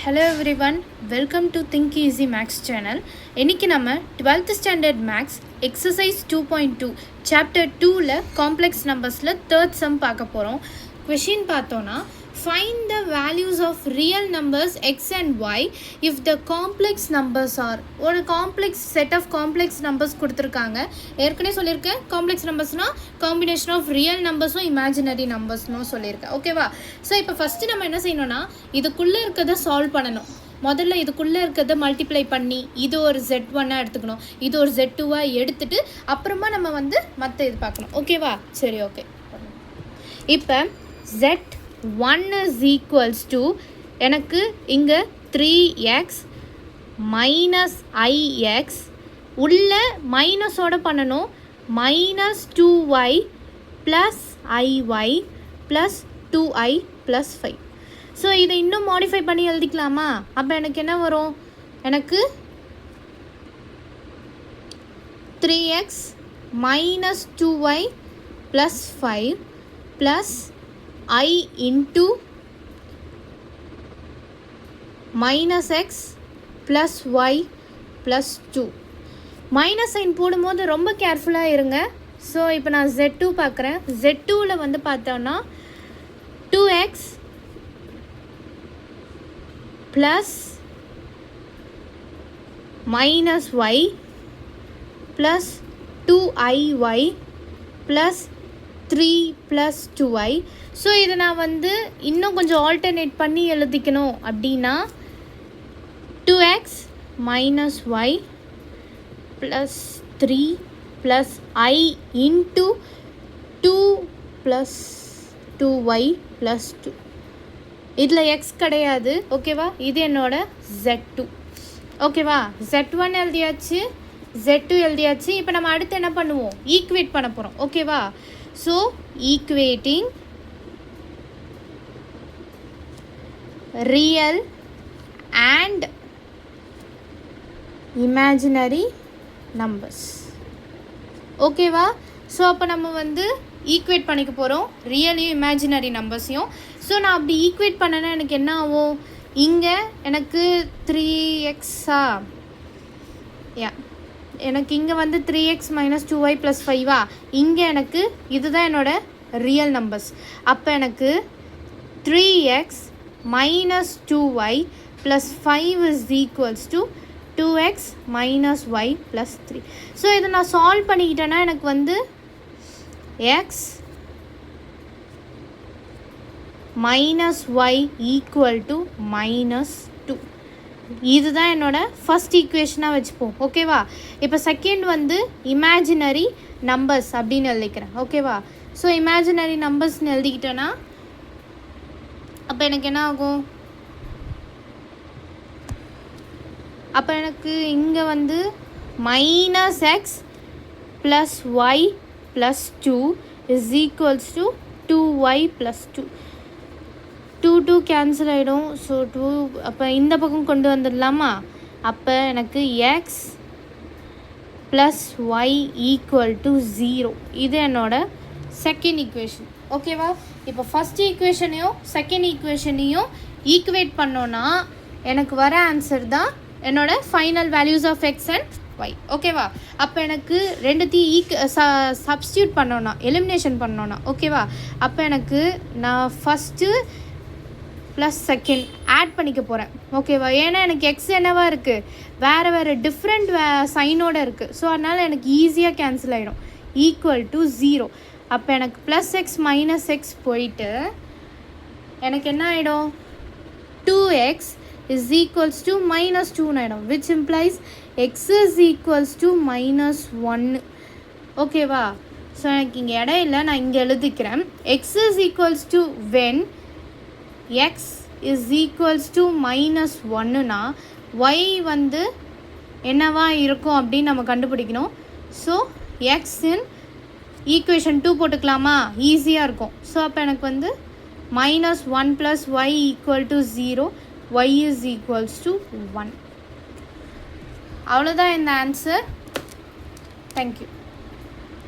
Hello everyone, welcome to Think Easy Max channel. இன்னைக்கு நம்ம 12th standard max exercise 2.2 chapter 2ல complex numbersல third sum பார்க்க போறோம். Question பார்த்தோம்னா find the values of real numbers x and y if the complex numbers are ஒரு complex set of complex numbers கொடுத்திருக்காங்க. ஏற்கனவே சொல்லியிருக்கேன் complex numbersனா combination of real numbersம் imaginary numbersனும் சொல்லியிருக்கேன். ஓகேவா? So இப்போ ஃபஸ்ட்டு நம்ம என்ன செய்யணும்னா இதுக்குள்ளே இருக்கிறத சால்வ் பண்ணணும். முதல்ல இதுக்குள்ளே இருக்கிறத மல்டிப்ளை பண்ணி இது ஒரு Z1 எடுத்துக்கணும், இது ஒரு Z2 எடுத்துட்டு அப்புறமா நம்ம மற்ற இது பார்க்கணும். ஓகேவா? சரி, ஓகே. இப்போ Z1 is equals to எனக்கு இங்கே 3x மைனஸ் ix உள்ள மைனஸோட பண்ணணும், minus 2y plus iy plus 2i plus 5. So இதை இன்னும் மாடிஃபை பண்ணி எழுதிக்கலாமா? அப்போ எனக்கு என்ன வரும்? எனக்கு 3x minus 2y plus 5 plus I into minus x plus y plus 2. Minus sign போடும்போது ரொம்ப கேர்ஃபுல்லாக இருங்க. ஸோ இப்போ நான் Z2 பார்க்குறேன். Z2வில் பார்த்தோன்னா 2x plus minus y plus 2iy plus 3 plus 2i. So இதை நான் இன்னும் கொஞ்சம் ஆல்டர்னேட் பண்ணி எழுதிக்கணும் அப்படின்னா 2x minus y plus 3 plus i into 2 plus 2y plus 2. இதில் எக்ஸ் கிடையாது. ஓகேவா? இது என்னோட Z2. ஓகேவா? Z1 எழுதியாச்சு, Z2 எழுதியாச்சு. இப்போ நம்ம அடுத்து என்ன பண்ணுவோம்? ஈக்குவேட் பண்ண போகிறோம். ஓகேவா? So equating real and imaginary numbers. ஓகேவா? ஸோ அப்போ நம்ம ஈக்குவேட் பண்ணிக்க போகிறோம் ரியலையும் இமேஜினரி நம்பர்ஸையும். ஸோ நான் அப்படி ஈக்குவேட் பண்ணனா எனக்கு என்ன ஆகும்? இங்கே எனக்கு 3xஆ எனக்கு இங்கே 3x மைனஸ் 2y ப்ளஸ் 5 இங்கே எனக்கு இதுதான் என்னோட ரியல் நம்பர்ஸ். அப்போ எனக்கு 3x minus 2y plus 5 is equals to 2x minus y plus 3. So இதை நான் சால்வ் பண்ணிக்கிட்டேன்னா எனக்கு x minus y equal to minus 2. இதுதான் என்னோட ஃபஸ்ட் ஈக்குவேஷனாக வச்சுப்போம். ஓகேவா? இப்போ செகண்ட் இமேஜினரி நம்பர்ஸ் அப்படின்னு எழுதிக்கிறேன். ஓகேவா? ஸோ இமேஜினரி நம்பர்ஸ்னு எழுதிக்கிட்டேன்னா அப்போ எனக்கு என்ன ஆகும்? அப்போ எனக்கு இங்கே minus x plus y plus 2 is equals to 2y plus 2. 2 cancel ஆகிடும். ஸோ 2 அப்போ இந்த பக்கம் கொண்டு வந்துடலாமா? அப்போ எனக்கு x plus y equal to 0. இது என்னோட செகண்ட் ஈக்குவேஷன். ஓகேவா? இப்போ ஃபஸ்ட் ஈக்குவேஷனையும் செகண்ட் ஈக்குவேஷனையும் ஈக்குவேட் பண்ணோன்னா எனக்கு வர ஆன்சர் தான் என்னோட final values of x and y. ஓகேவா? அப்போ எனக்கு ரெண்டுத்தையும் சப்ஸ்டியூட் பண்ணோன்னா எலிமினேஷன் பண்ணோன்னா ஓகேவா? அப்போ எனக்கு நான் ஃபஸ்ட்டு ப்ளஸ் செகண்ட் ஆட் பண்ணிக்க போகிறேன். ஓகேவா? ஏன்னா எனக்கு எக்ஸ் என்னவா இருக்குது? வேறு டிஃப்ரெண்ட் சைனோடு இருக்குது. ஸோ அதனால் எனக்கு ஈஸியாக கேன்சல் ஆகிடும். Equal to 0. அப்போ எனக்கு ப்ளஸ் எக்ஸ் மைனஸ் எக்ஸ் போயிட்டு எனக்கு என்ன ஆகிடும்? 2x is equals to minus 2 ஆகிடும். which implies x is equals to minus 1. ஓகேவா? ஸோ எனக்கு இங்கே இடையில நான் இங்கே எழுதிக்கிறேன். x is equals to when x is equals to minus 1னா y என்னவா இருக்கும் அப்படின்னு நம்ம கண்டுபிடிக்கணும். ஸோ x இன் ஈக்குவேஷன் 2 போட்டுக்கலாமா? ஈஸியாக இருக்கும். ஸோ அப்போ எனக்கு minus 1 plus y equal to 0, y is equals to 1. அவ்வளோதான் இந்த ஆன்சர். தேங்க்யூ.